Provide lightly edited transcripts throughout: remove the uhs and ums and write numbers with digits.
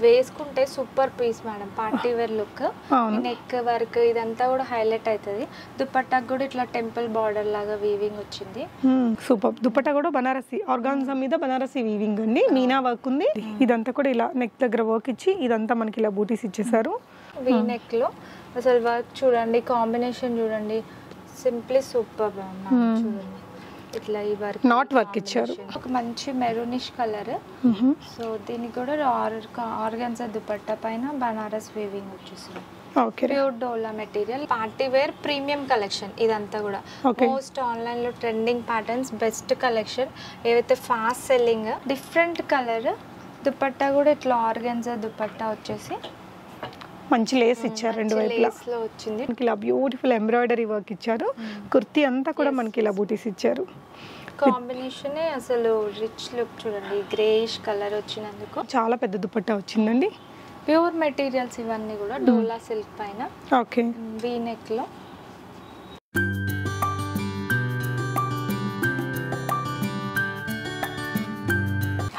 వేసుకుంటే super piece madam, party wear look. Neck work ఇదంతా కూడా హైలైట్ అవుతుంది. దుపట్టాకు కూడా ఇట్లా టెంపుల్ బార్డర్ లాగా వీవింగ్ వచ్చింది. సూపర్. దుపట్టా కూడా బనారసి ఆర్గాన్జా మీద బనారసి వీవింగ్ అండి, మీనా వర్క్ ఉంది. ఇదంతా కూడా ఇలా నెక్ దగ్గర వర్క్ ఇచ్చి ఇదంతా మనకి ఇలా బూటీస్ ఇచ్చేసారు. వీ నెక్ లో అసలు వర్క్ చూడండి, కాంబినేషన్ చూడండి, సింప్లీ సూపర్ చూడండి. ఇట్లా ఈ వర్క్ నాట్ వర్క్ ఇచ్చారు. ఒక మంచి మెరూనిష్ కలర్. సో దీనికి కూడా ఆర్గాన్జా దుపట్టా పైన బనారస్ వీవింగ్ వచ్చేసింది. ప్యూర్ డోలా material, party wear premium collection. ఇదంతా కూడా మోస్ట్ ఆన్లైన్ లో ట్రెండింగ్ ప్యాటర్న్స్, బెస్ట్ కలెక్షన్, ఏవైతే fast selling. Different colour dupatta కూడా ఇట్లా ఆర్గాన్జా దుపట్టా వచ్చేసి మంచి లేస్ ఇచ్చారు, రెండు వైపులా వచ్చింది. ఇలా బ్యూటిఫుల్ ఎంబ్రాయిడరీ వర్క్ ఇచ్చారు. కుర్తీ అంతా కూడా మనకి ఇలా బూటీస్ ఇచ్చారు. కాంబినేషన్ అసలు రిచ్ లుక్ చూడండి, గ్రేయిష్ కలర్ వచ్చినందుకు చాలా పెద్ద దుపట్టా వచ్చిందండి. ప్యూర్ మెటీరియల్స్ ఇవన్నీ కూడా డోలా సిల్క్ పైన. ఓకే. వీ నెక్ లో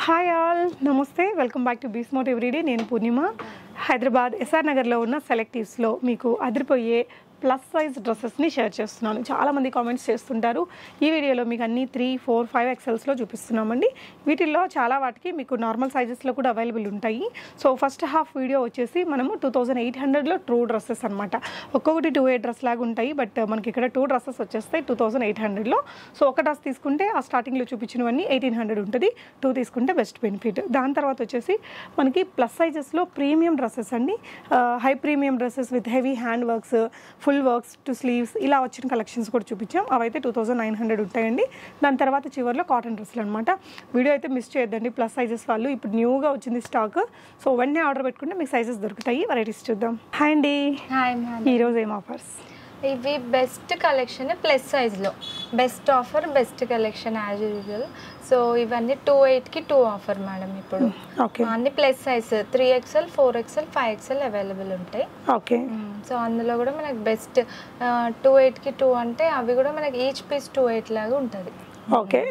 హాయ్ ఆల్, నమస్తే, వెల్కమ్ బ్యాక్ టు బీస్మోట్ ఎవ్రీడే. నేను పూర్ణిమ. హైదరాబాద్ ఎస్ఆర్ నగర్లో ఉన్న సెలెక్టివ్స్లో మీకు అదిరిపోయే ప్లస్ సైజ్ డ్రెస్సెస్ని షేర్ చేస్తున్నాను. చాలామంది కామెంట్స్ చేస్తుంటారు. ఈ వీడియోలో మీకు అన్ని 3, 4, 5 XLస్లో చూపిస్తున్నామండి. వీటిల్లో చాలా వాటికి మీకు నార్మల్ సైజెస్లో కూడా అవైలబుల్ ఉంటాయి. సో ఫస్ట్ హాఫ్ వీడియో వచ్చేసి మనము 2800లో ట్రూ డ్రెస్సెస్ అనమాట. ఒక్కొక్కటి 2-8 డ్రెస్ లాగా ఉంటాయి, బట్ మనకి ఇక్కడ 2 డ్రెస్సెస్ వచ్చేస్తాయి 2800లో. సో ఒక డ్రెస్ తీసుకుంటే ఆ స్టార్టింగ్లో చూపించినవన్నీ 1800 ఉంటుంది, 2 తీసుకుంటే బెస్ట్ బెనిఫిట్. దాని తర్వాత వచ్చేసి మనకి ప్లస్ సైజెస్లో ప్రీమియం డ్రెస్సెస్ అండి, high premium dresses with heavy hand works, full works to sleeves, ఇలా వచ్చిన కలెక్షన్స్ కూడా చూపించాం. అవైతే 2900 ఉంటాయండి. దాని తర్వాత చివరిలో కాటన్ డ్రెస్సులు అనమాట. వీడియో అయితే మిస్ చేయొద్దండి. ప్లస్ సైజెస్ వాళ్ళు ఇప్పుడు న్యూగా వచ్చింది స్టాక్. సో వెంటనే ఆర్డర్ పెట్టుకుంటే మీకు సైజెస్ దొరుకుతాయి. వెరైటీస్ చూద్దాం. హాయ్ అండి. ఈరోజు ఏం ఆఫర్స్? ఇవి బెస్ట్ కలెక్షన్ ప్లస్ సైజ్లో, best offer, best collection as usual. So ఇవన్నీ 28కి 2 ఆఫర్ మేడం. ఇప్పుడు అన్ని plus size 3XL, 4XL, 5XL available ఉంటాయి. ఓకే. సో అందులో కూడా మనకి బెస్ట్ 28కి 2 అంటే అవి కూడా మనకి ఈచ్ పీస్ 28 లాగా ఉంటుంది. ఓకే.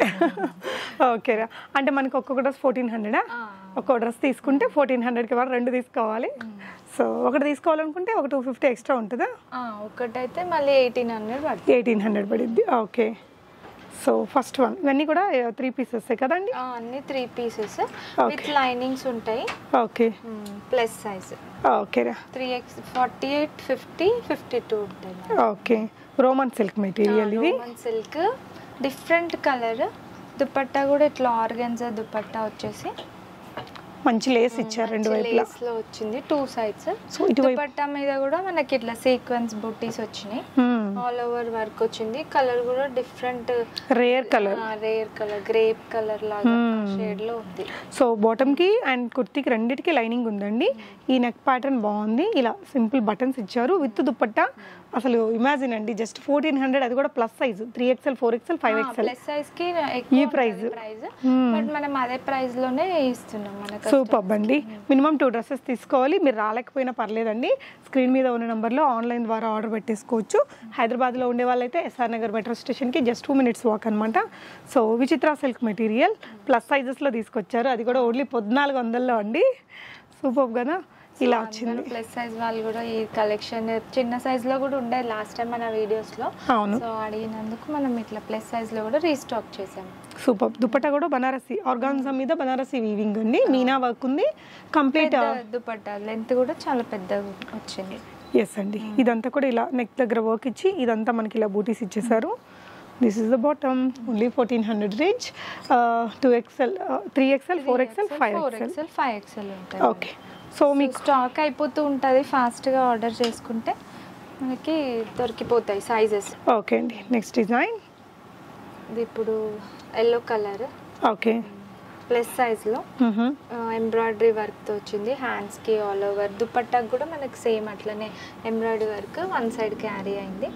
ఓకేరా, అంటే మనకి ఒక్కొక్క డ్రెస్ 1400. ఒక్కో డ్రెస్ తీసుకుంటే 1400కి వారు 2 తీసుకోవాలి. సో ఒకటి తీసుకోవాలనుకుంటే ఒక 250 ఎక్స్ట్రా ఉంటుందా? ఒకటైతే మళ్ళీ 1800 పడుద్ది. ఓకే. సో ఫస్ట్ వన్, ఇవన్నీ కూడా 3 పీసెస్ కదండి? అన్ని 3 పీసెస్ విత్ లైనింగ్స్ ఉంటాయి. ఓకే. Plus size. ఓకేరా. 3X 48, 50, 52 ఉంటాయి. ఓకే. రోమన్ సిల్క్ మెటీరియల్ ఇది. Roman silk, different colour. Dupatta కూడా ఇట్లా ఆర్గాన్జా దుపట్టా వచ్చేసి మంచి లేస్ ఇచ్చారు, రెండు వైపులా లో వచ్చింది, 2 సైడ్స్. సో దుపట్టా మీద కూడా మనకి ఇట్లా సీక్వెన్స్ బూటీస్ వచ్చినాయి, ఆల్ ఓవర్ వర్క్ వచ్చింది. కలర్ కూడా different, rare colour grape colour లాగా షేడ్ లో ఉంది. సో బాటమ్ కి అండ్ కుర్తీకి రెండిటికి లైనింగ్ ఉందండి. ఈ నెక్ ప్యాటర్న్ బాగుంది. ఇలా సింపుల్ బటన్స్ ఇచ్చారు విత్ దుపట్టా. అసలు ఇమాజిన్ అండి, జస్ట్ 1400, అది కూడా plus size 3XL, 4XL, 5XL. Plus size కి ఈ ప్రైస్, బట్ మనం అదే ప్రైస్ లోనే ఇస్తున్నాం మనకు. సూపర్ అండి. మినిమం 2 డ్రెస్సెస్ తీసుకోవాలి. మీరు రాలేకపోయినా పర్లేదండి, స్క్రీన్ మీద ఉన్న నెంబర్లో ఆన్లైన్ ద్వారా ఆర్డర్ పెట్టేసుకోవచ్చు. హైదరాబాద్లో ఉండే వాళ్ళైతే ఎస్ఆర్ నగర్ మెట్రో స్టేషన్కి జస్ట్ 2 minutes వాక్ అనమాట. సో విచిత్ర సిల్క్ మెటీరియల్ ప్లస్ సైజెస్లో తీసుకొచ్చారు, అది కూడా ఓన్లీ 1400లో అండి. సూపర్ కదా. ఇలా వచ్చింది. ప్లస్ సైజ్ వాళ్ళు కూడా ఈ కలెక్షన్ చిన్న సైజ్ లో కూడా ఉండే లాస్ట్ టైం మన వీడియోస్ లో. అవును. సో అడిగినందుకు మనం ఇట్లా ప్లస్ సైజ్ లో కూడా రీస్టాక్ చేసాం. సూపర్. దుపట్టా కూడా బనారసి ఆర్గాన్జా మీద బనారసి వీవింగ్ అండి, మీనా వర్క్ ఉంది. కంప్లీట్ దుపట్టా లెంత్ కూడా చాలా పెద్దగా వచ్చింది. ఎస్ అండి. ఇదంతా కూడా ఇలా నెక్ దగ్గర వర్క్ ఇచ్చి ఇదంతా మనకి ఇలా బూటీస్ ఇచ్చేసారు. This is the bottom, only 1400 range. 2XL, 3XL, 4XL, 5XL ఉంటాయి. ఓకే. సో మీకు స్టాక్ అయిపోతూ ఉంటుంది, ఫాస్ట్గా ఆర్డర్ చేసుకుంటే మనకి దొరికిపోతాయి సైజెస్. ఓకే అండి. నెక్స్ట్ డిజైన్ ఇది ఇప్పుడు ఎల్లో కలర్. ఓకే. ప్లస్ సైజ్లో ఎంబ్రాయిడరీ వర్క్తో వచ్చింది. హ్యాండ్స్కి ఆల్ ఓవర్, దుపట్టాకు కూడా మనకి సేమ్ అట్లనే ఎంబ్రాయిడరీ వర్క్ 1 side క్యారీ అయింది.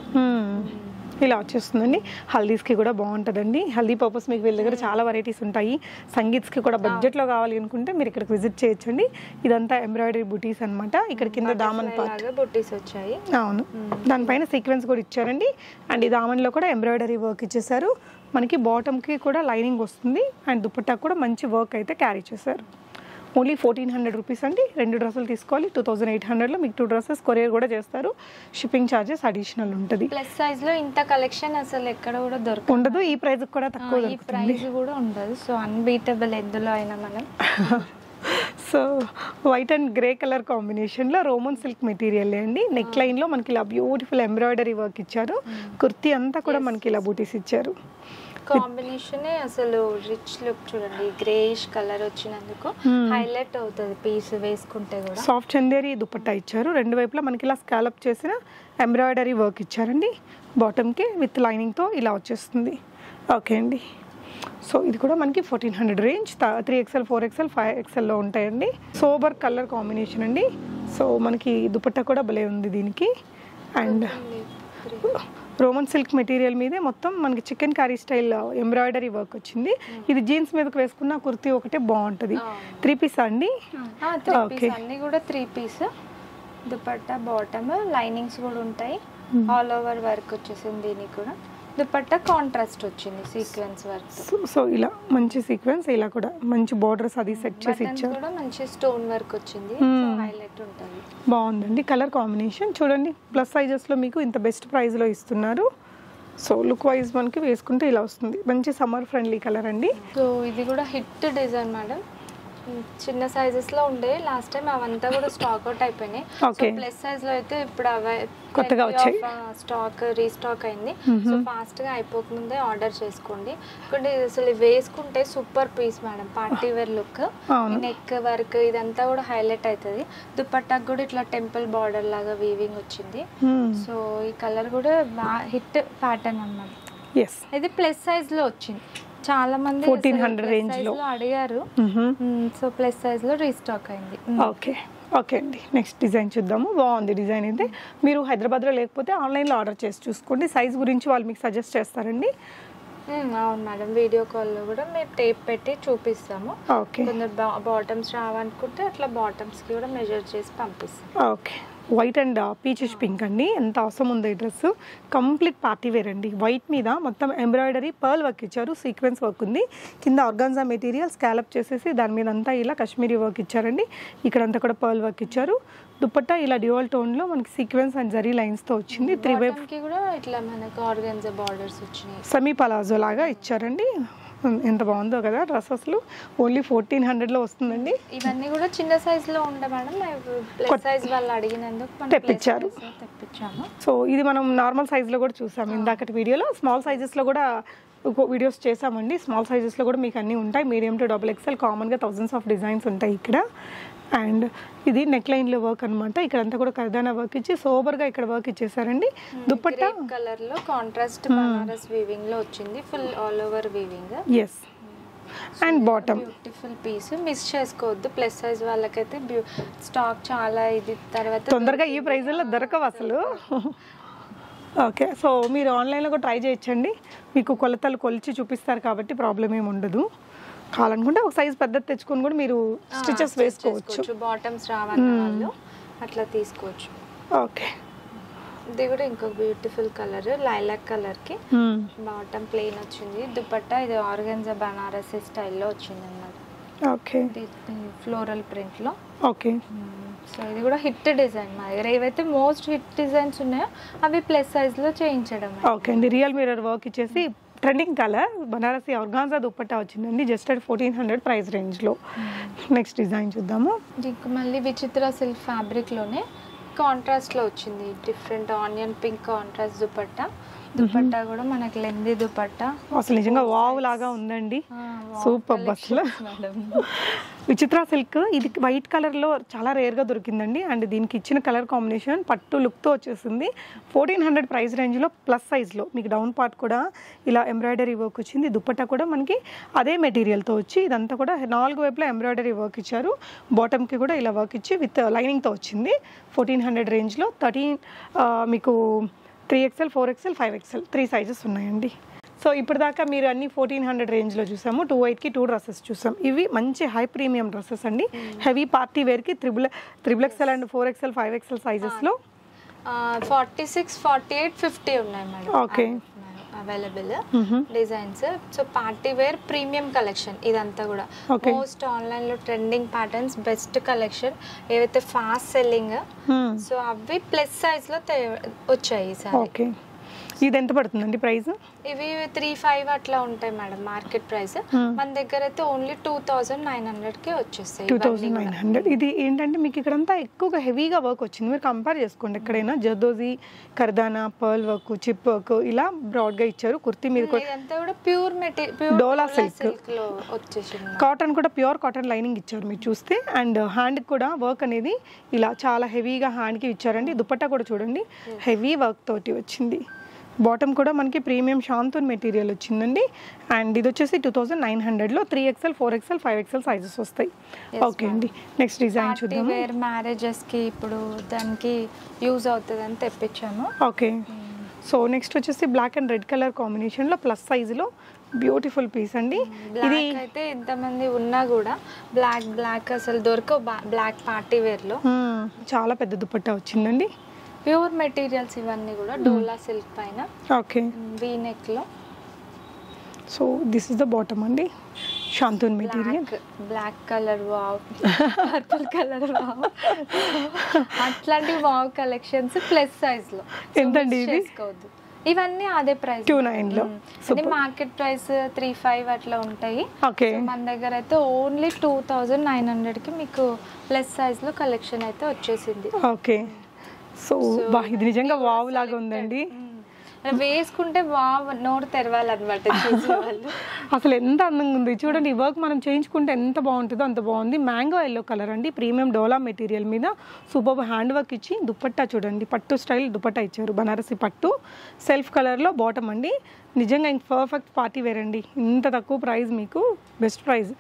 ఇలా వచ్చేస్తుందండి. హల్దీస్కి కూడా బాగుంటుందండి. హల్దీ పర్పస్ మీకు వీళ్ళ దగ్గర చాలా వెరైటీస్ ఉంటాయి. సంగీత్స్కి కూడా బడ్జెట్లో కావాలి అనుకుంటే మీరు ఇక్కడికి విజిట్ చేయొచ్చండి. ఇదంతా ఎంబ్రాయిడరీ బుటీస్ అనమాట. ఇక్కడ కింద దామన్ పార్ట్ బుటీస్ వచ్చాయి. అవును, దానిపైన సీక్వెన్స్ కూడా ఇచ్చారండి. అండ్ ఈ దామన్లో కూడా ఎంబ్రాయిడరీ వర్క్ ఇచ్చేసారు. మనకి బాటమ్కి కూడా లైనింగ్ వస్తుంది అండ్ దుపట్టా కూడా మంచి వర్క్ అయితే క్యారీ చేశారు. ఓన్లీ 1400 రూపీస్ అండి. 2 డ్రెస్సులు తీసుకోవాలి. 2800లో మీకు 2 డ్రెస్సెస్ కొరియర్ కూడా చేస్తారు. షిప్పింగ్ ఛార్జెస్ అడిషనల్ ఉంటుంది. ప్లస్ సైజ్ లో ఇంత కలెక్షన్ అసలు ఎక్కడ కూడా ఉండదు. ఈ ప్రైస్ కూడా తక్కువ ఈ ప్రైస్ కూడా ఉండదు. సో అన్బీటబుల్ ఎందులో అయినా మనం. So white and grey colour కాంబినేషన్లో రోమన్ సిల్క్ మెటీరియల్ అండి. నెక్ లైన్లో మనకి ఇలా బ్యూటిఫుల్ ఎంబ్రాయిడరీ వర్క్ ఇచ్చారు. కుర్తీ అంతా కూడా మనకి ఇలా బూటీస్ ఇచ్చారు. కాంబినేషన్ అసలు రిచ్ లుక్ చూడండి. గ్రేయిష్ కలర్ వచ్చినందుకు హైలైట్ అవుతుంది పీస్ వేసుకుంటే కూడా. సాఫ్ట్ చందేరి దుపట్టా ఇచ్చారు. 2 వైపులా మనకి ఇలా స్కాలప్ చేసిన ఎంబ్రాయిడరీ వర్క్ ఇచ్చారండి. బాటమ్కి విత్ లైనింగ్తో ఇలా వచ్చేస్తుంది. ఓకే అండి. సో ఇది కూడా మనకి 1400 రేంజ్. 3XL 4XL 5XLలో ఉంటాయండి. సోబర్ కలర్ కాంబినేషన్ అండి. సో మనకి దుపట్టా కూడా భలే ఉంది దీనికి. అండ్ రోమన్ సిల్క్ మెటీరియల్ మీదే మొత్తం మనకి chicken curry style embroidery work వచ్చింది. ఇది జీన్స్ మీదకి వేసుకున్న కుర్తీ ఒకటే బాగుంటుంది. 3 పీస్ అండి. ఓకే, అన్ని కూడా 3 పీస్. దుపట్టా బాటమ్ లైనింగ్స్ కూడా ఉంటాయి. ఆల్ ఓవర్ వర్క్ వచ్చేసింది దీనికి కూడా. దుపట్టా కాంట్రాస్ట్ వచ్చింది సీక్వెన్స్ వర్క్. సో ఇలా మంచి సీక్వెన్స్, ఇలా కూడా మంచి బోర్డర్స్ అది సెట్ చేసి ఇచ్చారు. కూడా మంచి స్టోన్ వర్క్ వచ్చింది. హైలైట్ ఉంటుంది. బాగుందండి కలర్ కాంబినేషన్. చూడండి ప్లస్ సైజెస్లో మీకు ఇంత బెస్ట్ ప్రైస్లో ఇస్తున్నారు. సో లుక్ వైజ్ మనకి వేసుకుంటే ఇలా వస్తుంది. మంచి సమ్మర్ ఫ్రెండ్లీ కలర్ అండి. సో ఇది కూడా హిట్ డిజైన్ మేడం. చిన్న సైజెస్ లో ఉండే లాస్ట్ టైం అవంతా కూడా స్టాక్ అవుట్ అయిపోయినాయి. ప్లస్ సైజ్ లో అయితే ఇప్పుడు కొత్తగా వచ్చాయి. స్టాక్ రీస్టాక్ అయింది. సో ఫాస్ట్ గా అయిపోకముందే ఆర్డర్ చేసుకోండి. ఇక్కడ అసలు వేసుకుంటే super piece madam. Party wear look, neck work ఇదంతా కూడా హైలైట్ అవుతుంది. దుపట్టాకు కూడా ఇట్లా టెంపుల్ బార్డర్ లాగా వీవింగ్ వచ్చింది. సో ఈ కలర్ కూడా హిట్ ప్యాటర్న్ అన్నమాట. ఇది ప్లస్ సైజ్ లో వచ్చింది. చాలా మంది 1400 రేంజ్ లో అడిగారు. సో ప్లస్ సైజ్ లో రీస్టాక్ అయింది. ఓకే అండి. నెక్స్ట్ డిజైన్ చూద్దాము. బాగుంది డిజైన్ అయితే. మీరు హైదరాబాద్లో లేకపోతే ఆన్లైన్లో ఆర్డర్ చేసి చూసుకోండి. సైజ్ గురించి వాళ్ళు మీకు సజెస్ట్ చేస్తారండి. అవును మేడం. వీడియో కాల్లో కూడా మేము టేప్ పెట్టి చూపిస్తాము. కొందరు బాటమ్స్ రావనుకుంటే అట్లా బాటమ్స్కి కూడా మెజర్ చేసి పంపిస్తాం. Okay. White and peachish pink అండి. ఎంత అవసరం ఉంది ఈ డ్రెస్. కంప్లీట్ పార్టీ వేర్ అండి. వైట్ మీద మొత్తం ఎంబ్రాయిడరీ పర్ల్ వర్క్ ఇచ్చారు. సీక్వెన్స్ వర్క్ ఉంది. కింద ఆర్గాన్జా మెటీరియల్ స్కాలప్ చేసేసి దాని మీద అంతా ఇలా కాశ్మీరీ వర్క్ ఇచ్చారండి. ఇక్కడంతా కూడా పర్ల్ వర్క్ ఇచ్చారు. దుపట్టా ఇలా డ్యూయల్ టోన్లో మనకి సీక్వెన్స్ అండ్ జరీ లైన్స్తో వచ్చింది. 3 వైపుకి కూడా ఇట్లా మనకు ఆర్గాన్జా బార్డర్స్ వచ్చినాయి. సెమీ పలాజో లాగా ఇచ్చారండి. ఎంత బాగుందో కదా డ్రెస్. అసలు ఓన్లీ 1400లో వస్తుందండి. ఇవన్నీ కూడా చిన్న సైజ్ లో ఉండే మేడం. ప్లస్ సైజ్ వాళ్ళు అడిగినందుకు తెప్పించాము. సో ఇది మనం నార్మల్ సైజ్ లో కూడా చూసాము ఇందాకటి వీడియోలో. స్మాల్ సైజెస్ లో కూడా వీడియోస్ చేసామండి. స్మాల్ సైజెస్ లో కూడా మీకు అన్నీ ఉంటాయి. మీడియం టు XXL కామన్గా థౌజండ్స్ ఆఫ్ డిజైన్స్ ఉంటాయి ఇక్కడ. అండ్ ఇది నెక్ లైన్లో వర్క్ అనమాట. ఇక్కడంతా కూడా కర్దానా వర్క్ ఇచ్చి సోబర్గా ఇక్కడ వర్క్ ఇచ్చేసారండి. దుపట్టా కలర్ లో కాంట్రాస్ట్ బనారస్ వీవింగ్ లో వచ్చింది. Full all over weaving. Yes. And bottom beautiful piece. Miss చేసుకోవద్దు. ప్లస్ సైజ్ వాళ్ళకైతే స్టాక్ చాలా ఇది తర్వాత తొందరగా ఈ ప్రైజ్లో దొరకవు అసలు. ఓకే. సో మీరు ఆన్లైన్లో కూడా ట్రై చేయొచ్చండి. మీకు కొలతలు కొలిచి చూపిస్తారు కాబట్టి ప్రాబ్లం ఏమి ఉండదు. కావాలనుకుంటే ఒక సైజ్ పెద్దది తెచ్చుకొని కూడా మీరు స్టిచెస్ వేసుకోవచ్చు. బాటమ్స్ రావాలి వాళ్ళు అట్లా తీసుకోవచ్చు. ఓకే. ఇది కూడా ఇంకొక బ్యూటిఫుల్ కలర్ లైలాక్ కలర్ కి బాటమ్ ప్లెయిన్ వచ్చింది. దుపట్టా ఇది ఆర్గాన్జా బనారసి స్టైల్లో వచ్చింది అన్నమాట. ఓకే. ఫ్లోరల్ ప్రింట్ లో. ఓకే. సో ఇది కూడా హిట్ డిజైన్. మా దగ్గర ఏవైతే మోస్ట్ హిట్ డిజైన్స్ ఉన్నాయో అవి ప్లస్ సైజ్ లో చేయించడం. ఓకే అండి. రియల్ మిర్రర్ వర్క్ ఇచ్చేసి trending colour Banarasi organza dupatta వచ్చిందండి. జస్ట్ అట్ 1400 ప్రైస్ రేంజ్లో. నెక్స్ట్ డిజైన్ చూద్దాము. దీనికి మళ్ళీ విచిత్ర సిల్క్ ఫ్యాబ్రిక్లోనే కాంట్రాస్ట్లో వచ్చింది. Different onion pink contrast dupatta. Dupatta కూడా మనకి లెంది దుపట్టా. అసలు నిజంగా వావ్ లాగా ఉందండి. సూపర్ బస్లో. విచిత్ర సిల్క్ ఇది వైట్ కలర్లో చాలా రేర్గా దొరికిందండి. అండ్ దీనికి ఇచ్చిన కలర్ కాంబినేషన్ పట్టు లుక్తో వచ్చేసింది. 1400 ప్రైస్ రేంజ్లో ప్లస్ సైజ్లో మీకు డౌన్ పార్ట్ కూడా ఇలా ఎంబ్రాయిడరీ వర్క్ వచ్చింది. దుపట్టా కూడా మనకి అదే మెటీరియల్తో వచ్చి ఇదంతా కూడా 4 వైపులా ఎంబ్రాయిడరీ వర్క్ ఇచ్చారు. బాటమ్కి కూడా ఇలా వర్క్ ఇచ్చి విత్ లైనింగ్తో వచ్చింది. 1400 రేంజ్లో 13 మీకు 3XL 4XL 5XL 3 సైజెస్ ఉన్నాయండి. సో ఇప్పుడు దాకా మీరు అన్ని 1400 రేంజ్లో చూసాము. 28కి 2 డ్రెస్సెస్ చూసాం. ఇవి మంచి హై ప్రీమియం డ్రెస్సెస్ అండి. హెవీ పార్టీ వేర్కి 3XL అండ్ 4XL 5XL సైజెస్లో 46, 48, 50 ఉన్నాయి madam. Okay. Available designs. So party wear premium collection ఇదంతా కూడా మోస్ట్ ఆన్లైన్ లో ట్రెండింగ్ ప్యాటర్న్స్, బెస్ట్ కలెక్షన్, ఏవైతే ఫాస్ట్ సెల్లింగ్, సో అవి ప్లస్ సైజ్ లో వచ్చాయి సార్. ఇది ఎంత పడుతుందండి ప్రైస్? ఇవి 3,500 అట్లా ఉంటాయి మేడం మార్కెట్ ప్రైస్. మన దగ్గర అయితే ఓన్లీ 2,900 కి వచ్చేస్తాయి. 2,900. ఇది ఏంటంటే మీకు ఇక్కడంతా ఎక్కువగా హెవీగా వర్క్ వచ్చింది. మీరు కంపేర్ చేసుకోండి ఎక్కడైనా zardozi, kardana, pearl work, chip work ఇలా బ్రాడ్ గా ఇచ్చారు. కుర్తీ మీద ఇదంతా కూడా ప్యూర్ మెటీరియల్, డోలా సిల్క్ లో వచ్చేసింది. కాటన్ కూడా ప్యూర్ కాటన్ లైనింగ్ ఇచ్చారు మీరు చూస్తే. అండ్ హ్యాండ్ కూడా వర్క్ అనేది ఇలా చాలా హెవీగా హ్యాండ్ కి ఇచ్చారండి. దుపట్టా కూడా చూడండి హెవీ వర్క్ తోటి వచ్చింది. బాటమ్ కూడా మనకి ప్రీమియం షాంతూన్ మెటీరియల్ వచ్చిందండి. అండ్ ఇది వచ్చేసి 2,900లో 3XL, 4XL, 5XL సైజెస్ వస్తాయి. ఓకే అండి, నెక్స్ట్ డిజైన్ చూద్దాం. మ్యారేజెస్ కి ఇప్పుడు దానికి యూజ్ అవుతుందని తెప్పించాము. ఓకే, సో నెక్స్ట్ వచ్చేసి బ్లాక్ అండ్ రెడ్ కలర్ కాంబినేషన్లో ప్లస్ సైజులో బ్యూటిఫుల్ పీస్ అండి. ఇది అయితే ఎంతమంది ఉన్నా కూడా బ్లాక్ అసలు దొరకవు. బ్లాక్ పార్టీ వేర్లో చాలా పెద్ద దుపట్టా వచ్చిందండి. ప్యూర్ మెటీరియల్స్ ఇవన్నీ కూడా డోలా సిల్క్ పైన. ఓకే, వీ నెక్ లో. So this is the bottom అండి, shantoon material. Black colour wow, purple colour wow, అట్లాంటి వావ్ కలెక్షన్స్ ప్లస్ సైజ్ లో. ఎంతండి ఇది? ఇవన్నీ అదే ప్రైస్ 2,900లో. మార్కెట్ ప్రైస్ 3,500 అట్లా ఉంటాయి. ఓకే, మన దగ్గర అయితే ఓన్లీ 2,900 కి మీకు ప్లస్ సైజ్ లో కలెక్షన్ అయితే వచ్చేసింది. ఓకే, సో ఇది నిజంగా వావ్ లాగా ఉందండి. వేసుకుంటే వావ్ నోరు తెరవాలన్నమాట చూసేవాళ్ళు. అసలు ఎంత అందంగా ఉంది చూడండి. ఈ వర్క్ మనం చేయించుకుంటే ఎంత బాగుంటుందో అంత బాగుంది. మ్యాంగో ఎల్లో కలర్ అండి, ప్రీమియం డోలా మెటీరియల్ మీద సూపర్ హ్యాండ్ వర్క్ ఇచ్చి దుపట్టా చూడండి పట్టు స్టైల్ దుపట్టా ఇచ్చారు. బనారసి పట్టు సెల్ఫ్ కలర్లో బాటమ్ అండి. నిజంగా ఇంక పర్ఫెక్ట్ పార్టీ వేర్ అండి. ఇంత తక్కువ ప్రైస్ మీకు best price.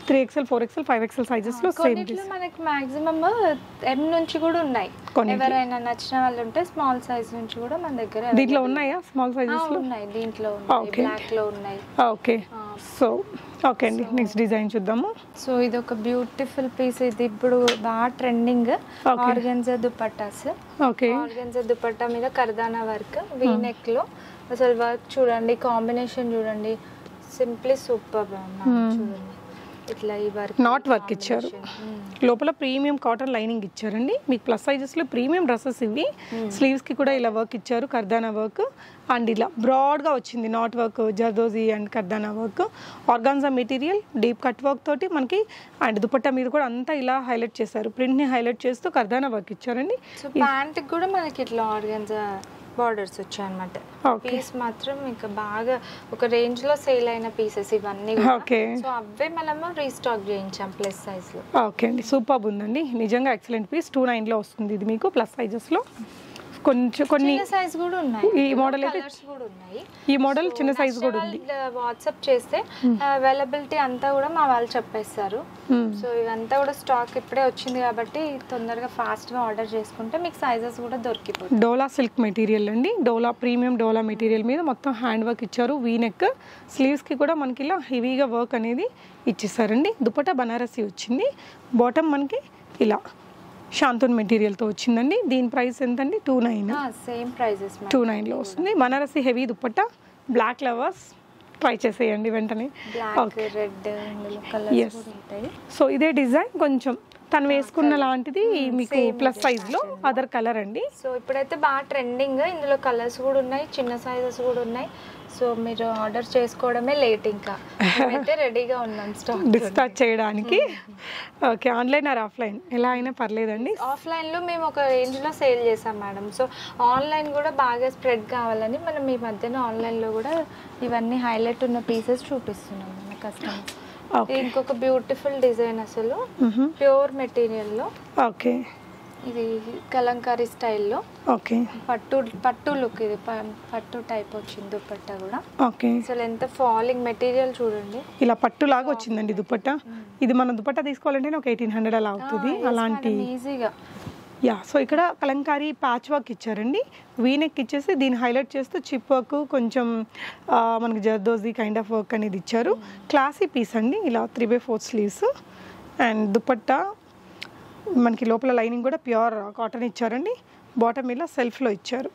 3XL, 4XL, 5XL sizes లో సేమ్. మనకి మాక్సిమం M నుంచి కూడా ఉన్నాయి. ఎవరైనా నచ్చిన వాళ్ళు ఉంటే స్మాల్ సైజ్ నుంచి కూడా మన దగ్గర దీంట్లో ఉన్నాయా స్మాల్ సైజెస్ లో? ఉన్నాయి, దీంట్లో ఉన్నాయి, బ్లాక్ లో ఉన్నాయి. ఓకే, సో ఓకే అండి, నెక్స్ట్ డిజైన్ చూద్దాము. సో ఇది ఒక బ్యూటిఫుల్ పీస్. ఇది ఇప్పుడు బాగా trending organza dupattas. Okay, organza dupatta మీద కర్దానా వర్క్, వీ నెక్ లో అసలు వర్క్ చూడండి, కాంబినేషన్ చూడండి, సింప్లీ సూపర్ చూడండి. ఇట్లా ఈ వర్క్ నాట్ వర్క్ ఇచ్చారు. లోపల ప్రీమియం కాటన్ లైనింగ్ ఇచ్చారండి. మీకు ప్లస్ సైజెస్లో ప్రీమియం డ్రెస్సెస్ ఇవి. స్లీవ్స్కి కూడా ఇలా వర్క్ ఇచ్చారు, కర్దానా వర్క్. అండ్ ఇలా బ్రాడ్గా వచ్చింది knot work, zardozi and kardana work, organza material, deep cut work తోటి మనకి. అండ్ దుపట్టా మీద కూడా అంతా ఇలా హైలైట్ చేశారు, ప్రింట్ని హైలైట్ చేస్తూ కర్దానా వర్క్ ఇచ్చారండి. సో ప్యాంట్కి కూడా మనకి ఇట్లా ఆర్గాన్జా బార్డర్స్ వచ్చాయి అన్నమాట. పీస్ మాత్రం ఇంకా బాగా ఒక రేంజ్ లో సేల్ అయిన పీసెస్ ఇవన్నీ. సో అవే మనము రీస్టాక్ చేయించాం ప్లస్ సైజ్ లో. ఓకే అండి, సూపర్ ఉందండి నిజంగా ఎక్సలెంట్ పీస్. 2,900లో వస్తుంది ఇది మీకు ప్లస్ సైజెస్ లో. కొన్ని సైజ్ కూడా ఉన్నాయి. ఈ మోడల్ అయితే కూడా ఉన్నాయి. ఈ మోడల్ చిన్న సైజ్ కూడా ఉంది. వాట్సాప్ చేస్తే అవైలబిలిటీ అంతా కూడా మా వాళ్ళు చెప్పేస్తారు. సో ఇవంతా కూడా స్టాక్ ఇప్పుడే వచ్చింది కాబట్టి తొందరగా ఫాస్ట్ గా ఆర్డర్ చేసుకుంటే మీకు సైజెస్ కూడా దొరికిపోతాయి. డోలా సిల్క్ మెటీరియల్ అండి, డోలా ప్రీమియం డోలా మెటీరియల్ మీద మొత్తం హ్యాండ్ వర్క్ ఇచ్చారు. వీ నెక్, స్లీవ్స్ కి కూడా మనకి ఇలా హెవీగా వర్క్ అనేది ఇచ్చేసారండి. దుపట్టా బనారసి వచ్చింది. బాటమ్ మనకి ఇలా షాంతూన్ మెటీరియల్తో వచ్చిందండి. దీని ప్రైస్ ఎంతండి? 2,900. సేమ్ ప్రైజెస్ 2,900లో వస్తుంది. Banarasi heavy dupatta. Black lovers try చేసేయండి వెంటనే. సో ఇదే డిజైన్ కొంచెం తను వేసుకున్న లాంటిది మీకు ప్లస్ సైజ్ లో అదర్ కలర్ అండి. సో ఇప్పుడైతే బాగా ట్రెండింగ్. ఇందులో కలర్స్ కూడా ఉన్నాయి, చిన్న సైజెస్ కూడా ఉన్నాయి. సో మీరు ఆర్డర్ చేసుకోవడమే లేట్. ఇంకా అయితే రెడీగా ఉన్నాం స్టాక్ డిస్పాచ్ చేయడానికి. ఓకే, ఆన్లైన్ ఆర్ ఆఫ్లైన్ ఎలా అయినా పర్లేదండి. ఆఫ్లైన్లో మేము ఒక రేంజ్లో సేల్ చేసాం మేడం. సో ఆన్లైన్ కూడా బాగా స్ప్రెడ్ కావాలని మనం ఈ మధ్యన ఆన్లైన్లో కూడా ఇవన్నీ హైలైట్ ఉన్న పీసెస్ చూపిస్తున్నాం మన కస్టమర్స్. ఇంకొక బ్యూటిఫుల్ డిజైన్ అసలు ప్యూర్ మెటీరియల్లో. ఓకే, ఇది కలంకారీ స్టైల్లో. ఓకే, పట్టు లుక్. ఇది పట్టు టైప్ వచ్చింది దుపట్టా కూడా. ఓకే, అసలు ఎంత ఫాలింగ్ మెటీరియల్ చూడండి. ఇలా పట్టు లాగా వచ్చిందండి దుపట్టా. ఇది మనం దుపట్టా తీసుకోవాలంటే ఒక 1,800 అలా అవుతుంది. అలాంటి ఈజీగా. యా, సో ఇక్కడ కలంకారీ ప్యాచ్ వర్క్ ఇచ్చారండి. వీనెక్ ఇచ్చేసి దీన్ని హైలైట్ చేస్తూ చిప్ వర్క్, కొంచెం మనకి జర్దోజీ కైండ్ ఆఫ్ వర్క్ అనేది ఇచ్చారు. క్లాసీ పీస్ అండి. ఇలా 3/4 స్లీవ్స్. అండ్ దుపట్టా మనకి లోపల లైనింగ్ కూడా ప్యూర్ కాటన్ ఇచ్చారండి. బాటమ్ ఇలా సెల్ఫ్లో ఇచ్చారు.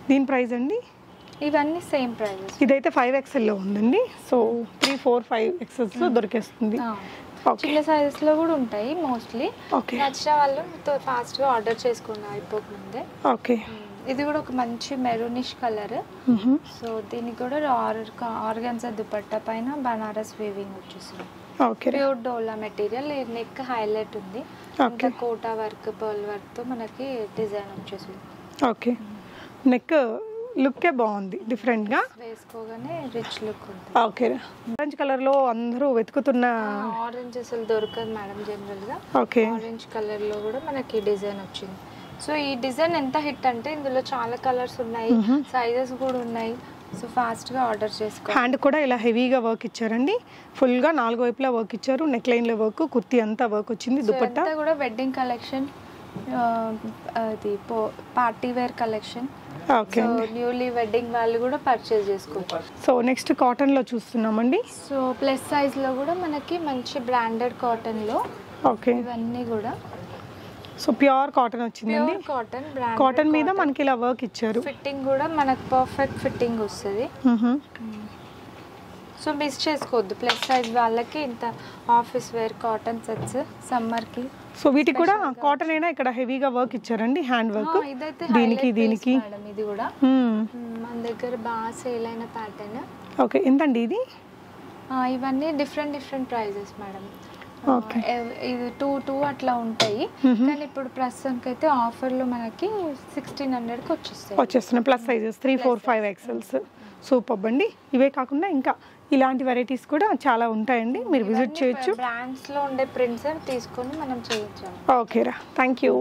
దీని ప్రైస్ అండి ఇవన్నీ సేమ్ ప్రైజెస్. ఇదైతే 5XL లో ఉందండి. So 3, 4, 5XL దొరికేస్తుంది. చిన్న సైజెస్ లో కూడా ఉంటాయి మోస్ట్లీ. ఓకే, నచ్చిన వాళ్ళు ఫాస్ట్ గా ఆర్డర్ చేసుకున్నా అయిపోతుంది. ఓకే, ఇది కూడా ఒక మంచి మెరూనిష్ కలర్. సో దీనికి కూడా ఆర్గాన్జా దుపట్టా పైన బనారస్ వీవింగ్ వచ్చేస్తుంది. ఓకే, ప్యూర్ డోలా మెటీరియల్. నెక్ హైలైట్ ఉంది. ఇంకా కోటా వర్క్, పర్ల్ వర్క్ తో మనకి డిజైన్ వచ్చేసింది. ఓకే, నెక్ లుక్కే బాగుంది, డిఫరెంట్ గా వేసుకోగానే రిచ్ లుక్ ఉంది. ఓకే, ఆరెంజ్ కలర్ లో అందరూ వెతుకుతున్న ఆరెంజ్ అసలు దొరకదు మేడం జనరల్ గా. ఓకే, ఆరెంజ్ కలర్ లో కూడా మనకి డిజైన్ వచ్చింది. సో ఈ డిజైన్ ఎంత హిట్ అంటే ఇందులో చాలా కలర్స్ ఉన్నాయి, సైజెస్ కూడా ఉన్నాయి. సో ఫాస్ట్ గా ఆర్డర్ చేసుకో. హ్యాండ్ కూడా ఇలా హెవీగా వర్క్ ఇచ్చారండి. ఫుల్ గా 4 వైపులా వర్క్ ఇచ్చారు. నెక్ లైన్ లో వర్క్, కుర్తీ అంతా వర్క్ వచ్చింది. దుపట్టా కూడా వెడ్డింగ్ కలెక్షన్, అది party wear collection. Okay, newly wedding వాళ్ళు కూడా పర్చేస్ చేసుకోవచ్చు. సో నెక్స్ట్ కాటన్ లో చూస్తున్నామండి. సో ప్లస్ సైజ్ లో కూడా మనకి మంచి బ్రాండెడ్ కాటన్ లో. ఓకే, ఇవన్నీ కూడా సో ప్యూర్ కాటన్ వచ్చిందండి. కాటన్ కాటన్ మీద మనకి ఇలా వర్క్ ఇచ్చారు. ఫిట్టింగ్ కూడా మనకు పర్ఫెక్ట్ ఫిట్టింగ్ వస్తుంది. సో మిస్ చేసుకోవద్దు. ప్లస్ సైజ్ వాళ్ళకి ఇంత office wear cotton sets summer కి. సో వీటికి కూడా కాటన్ అయినా ఇక్కడ హెవీగా వర్క్ ఇచ్చారండి, హ్యాండ్ వర్క్. దీనికి ఇది కూడా మన దగ్గర బాగా సేల్ అయిన ప్యాటర్న్. ఓకే, ఎంతండి ఇది? ఇవన్నీ డిఫరెంట్ ప్రైజెస్ మేడం. ఓకే, ఇది 2 అట్లా ఉంటాయి. కానీ ఇప్పుడు ప్రస్తుతానికి అయితే ఆఫర్లో మనకి 1600కి వచ్చేస్తున్నాయి. Plus sizes 3, 4, 5XLs. సూపర్ అండి. ఇవే కాకుండా ఇంకా ఇలాంటి వెరైటీస్ కూడా చాలా ఉంటాయండి, మీరు విజిట్ చేయొచ్చు. బ్రాండ్స్ లో ఉండే ప్రింట్స్ తీసుకొని మనం చేయొచ్చు. ఓకేరా, థ్యాంక్ యూ.